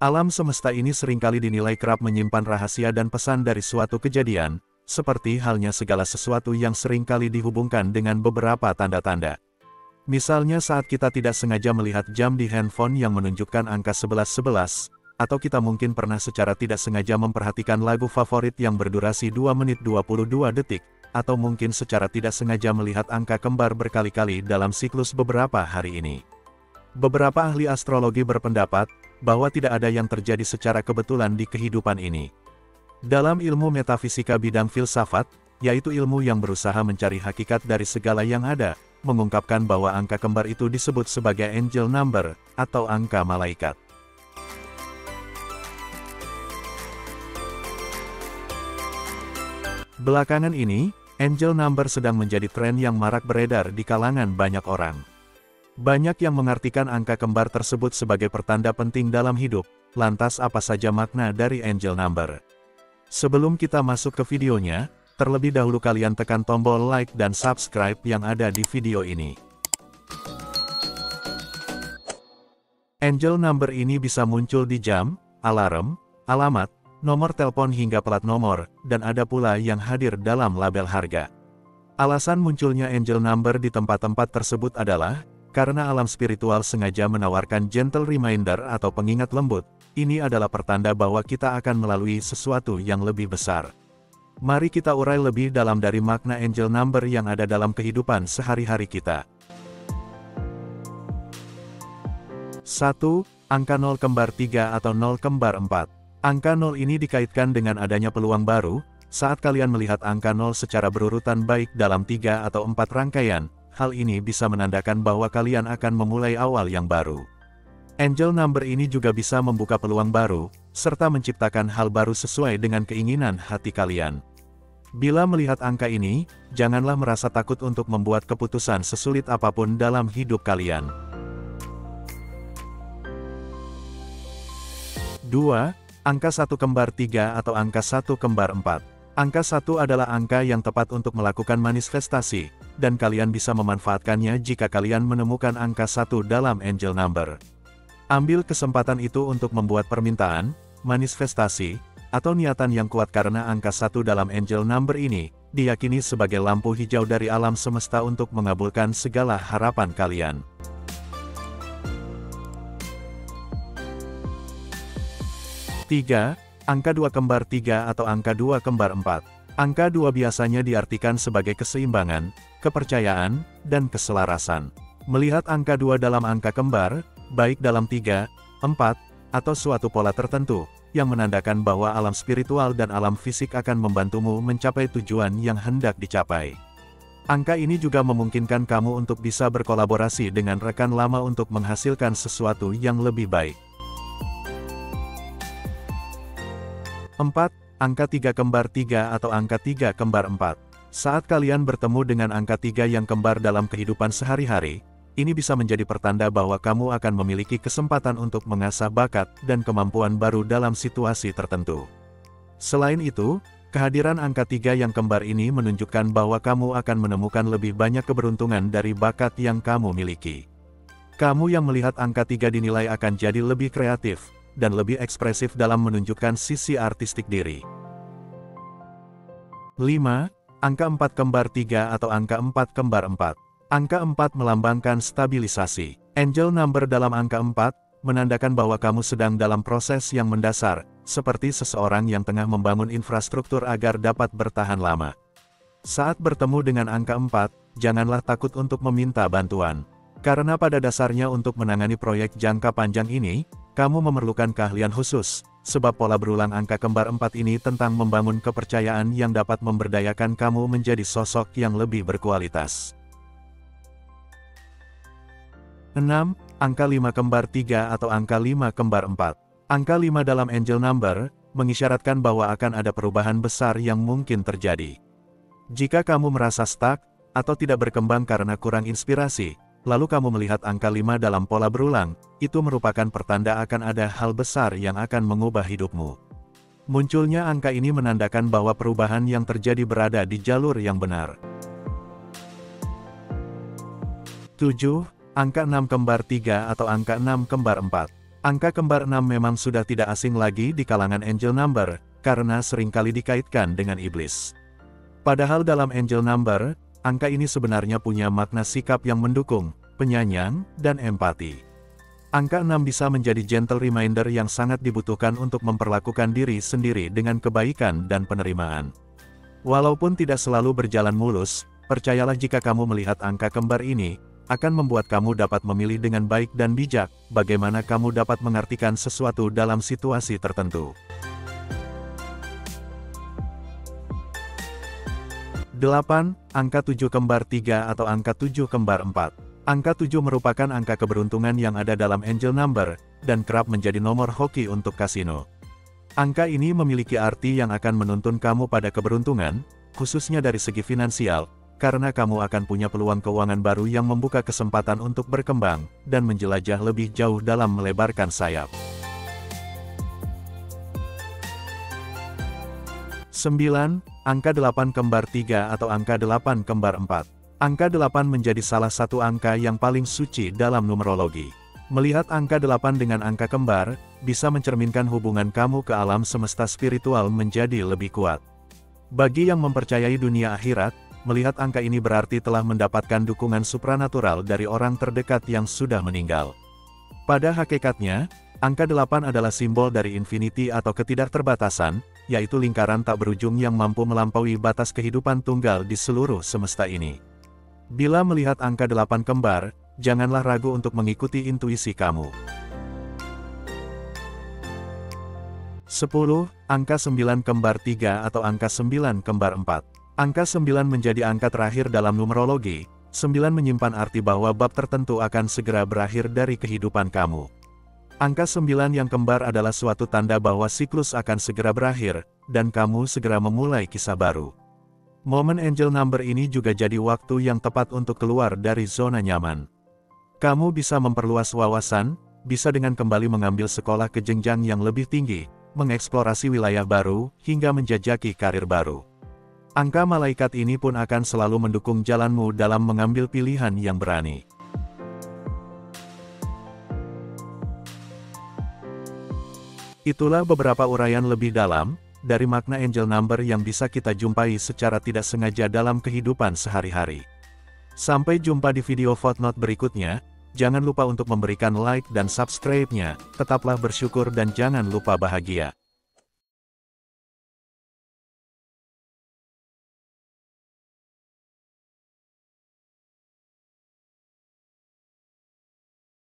Alam semesta ini seringkali dinilai kerap menyimpan rahasia dan pesan dari suatu kejadian, seperti halnya segala sesuatu yang seringkali dihubungkan dengan beberapa tanda-tanda. Misalnya saat kita tidak sengaja melihat jam di handphone yang menunjukkan angka 11.11, atau kita mungkin pernah secara tidak sengaja memperhatikan lagu favorit yang berdurasi 2 menit 22 detik, atau mungkin secara tidak sengaja melihat angka kembar berkali-kali dalam siklus beberapa hari ini. Beberapa ahli astrologi berpendapat bahwa tidak ada yang terjadi secara kebetulan di kehidupan ini. Dalam ilmu metafisika bidang filsafat, yaitu ilmu yang berusaha mencari hakikat dari segala yang ada, mengungkapkan bahwa angka kembar itu disebut sebagai angel number, atau angka malaikat. Belakangan ini, angel number sedang menjadi tren yang marak beredar di kalangan banyak orang. Banyak yang mengartikan angka kembar tersebut sebagai pertanda penting dalam hidup. Lantas apa saja makna dari angel number? Sebelum kita masuk ke videonya, terlebih dahulu kalian tekan tombol like dan subscribe yang ada di video ini. Angel number ini bisa muncul di jam, alarm, alamat, nomor telepon hingga plat nomor, dan ada pula yang hadir dalam label harga. Alasan munculnya angel number di tempat-tempat tersebut adalah karena alam spiritual sengaja menawarkan gentle reminder atau pengingat lembut. Ini adalah pertanda bahwa kita akan melalui sesuatu yang lebih besar. Mari kita urai lebih dalam dari makna angel number yang ada dalam kehidupan sehari-hari kita. 1. Angka 0 kembar 3 atau 0 kembar 4. Angka 0 ini dikaitkan dengan adanya peluang baru. Saat kalian melihat angka 0 secara berurutan baik dalam 3 atau 4 rangkaian, hal ini bisa menandakan bahwa kalian akan memulai awal yang baru. Angel number ini juga bisa membuka peluang baru, serta menciptakan hal baru sesuai dengan keinginan hati kalian. Bila melihat angka ini, janganlah merasa takut untuk membuat keputusan sesulit apapun dalam hidup kalian. 2. Angka 1 kembar 3 atau angka 1 kembar 4. Angka 1 adalah angka yang tepat untuk melakukan manifestasi, dan kalian bisa memanfaatkannya jika kalian menemukan angka 1 dalam angel number. Ambil kesempatan itu untuk membuat permintaan, manifestasi, atau niatan yang kuat karena angka 1 dalam angel number ini diyakini sebagai lampu hijau dari alam semesta untuk mengabulkan segala harapan kalian. 3. Angka 2 kembar 3 atau angka 2 kembar 4. Angka 2 biasanya diartikan sebagai keseimbangan, kepercayaan, dan keselarasan. Melihat angka 2 dalam angka kembar, baik dalam 3, 4, atau suatu pola tertentu, yang menandakan bahwa alam spiritual dan alam fisik akan membantumu mencapai tujuan yang hendak dicapai. Angka ini juga memungkinkan kamu untuk bisa berkolaborasi dengan rekan lama untuk menghasilkan sesuatu yang lebih baik. 4. Angka 3 kembar 3 atau angka 3 kembar 4. Saat kalian bertemu dengan angka 3 yang kembar dalam kehidupan sehari-hari, ini bisa menjadi pertanda bahwa kamu akan memiliki kesempatan untuk mengasah bakat dan kemampuan baru dalam situasi tertentu. Selain itu, kehadiran angka 3 yang kembar ini menunjukkan bahwa kamu akan menemukan lebih banyak keberuntungan dari bakat yang kamu miliki. Kamu yang melihat angka 3 dinilai akan jadi lebih kreatif dan lebih ekspresif dalam menunjukkan sisi artistik diri. 5. Angka 4 kembar 3 atau angka 4 kembar 4. Angka 4 melambangkan stabilisasi. Angel number dalam angka 4, menandakan bahwa kamu sedang dalam proses yang mendasar, seperti seseorang yang tengah membangun infrastruktur agar dapat bertahan lama. Saat bertemu dengan angka 4, janganlah takut untuk meminta bantuan. Karena pada dasarnya untuk menangani proyek jangka panjang ini, kamu memerlukan keahlian khusus, sebab pola berulang angka kembar 4 ini tentang membangun kepercayaan yang dapat memberdayakan kamu menjadi sosok yang lebih berkualitas. 6. Angka 5 kembar 3 atau angka 5 kembar 4. Angka 5 dalam angel number, mengisyaratkan bahwa akan ada perubahan besar yang mungkin terjadi. Jika kamu merasa stuck, atau tidak berkembang karena kurang inspirasi, lalu kamu melihat angka 5 dalam pola berulang, itu merupakan pertanda akan ada hal besar yang akan mengubah hidupmu. Munculnya angka ini menandakan bahwa perubahan yang terjadi berada di jalur yang benar. 7. Angka 6 kembar 3 atau angka 6 kembar 4. Angka kembar 6 memang sudah tidak asing lagi di kalangan angel number, karena seringkali dikaitkan dengan iblis. Padahal dalam angel number, angka ini sebenarnya punya makna sikap yang mendukung, penyayang, dan empati. Angka 6 bisa menjadi gentle reminder yang sangat dibutuhkan untuk memperlakukan diri sendiri dengan kebaikan dan penerimaan. Walaupun tidak selalu berjalan mulus, percayalah jika kamu melihat angka kembar ini, akan membuat kamu dapat memilih dengan baik dan bijak, bagaimana kamu dapat mengartikan sesuatu dalam situasi tertentu. 8. Angka 7 kembar 3 atau angka 7 kembar 4. Angka 7 merupakan angka keberuntungan yang ada dalam angel number, dan kerap menjadi nomor hoki untuk kasino. Angka ini memiliki arti yang akan menuntun kamu pada keberuntungan, khususnya dari segi finansial, karena kamu akan punya peluang keuangan baru yang membuka kesempatan untuk berkembang, dan menjelajah lebih jauh dalam melebarkan sayap. 9. Angka 8 kembar 3 atau angka 8 kembar 4. Angka 8 menjadi salah satu angka yang paling suci dalam numerologi. Melihat angka 8 dengan angka kembar, bisa mencerminkan hubungan kamu ke alam semesta spiritual menjadi lebih kuat. Bagi yang mempercayai dunia akhirat, melihat angka ini berarti telah mendapatkan dukungan supranatural dari orang terdekat yang sudah meninggal. Pada hakikatnya, angka 8 adalah simbol dari infinity atau ketidakterbatasan, yaitu lingkaran tak berujung yang mampu melampaui batas kehidupan tunggal di seluruh semesta ini. Bila melihat angka 8 kembar, janganlah ragu untuk mengikuti intuisi kamu. 10. Angka 9 kembar 3 atau angka 9 kembar 4. Angka 9 menjadi angka terakhir dalam numerologi. 9 menyimpan arti bahwa bab tertentu akan segera berakhir dari kehidupan kamu. Angka 9 yang kembar adalah suatu tanda bahwa siklus akan segera berakhir, dan kamu segera memulai kisah baru. Momen angel number ini juga jadi waktu yang tepat untuk keluar dari zona nyaman. Kamu bisa memperluas wawasan, bisa dengan kembali mengambil sekolah ke jenjang yang lebih tinggi, mengeksplorasi wilayah baru, hingga menjajaki karir baru. Angka malaikat ini pun akan selalu mendukung jalanmu dalam mengambil pilihan yang berani. Itulah beberapa uraian lebih dalam dari makna angel number yang bisa kita jumpai secara tidak sengaja dalam kehidupan sehari-hari. Sampai jumpa di video footnote berikutnya. Jangan lupa untuk memberikan like dan subscribe-nya. Tetaplah bersyukur dan jangan lupa bahagia.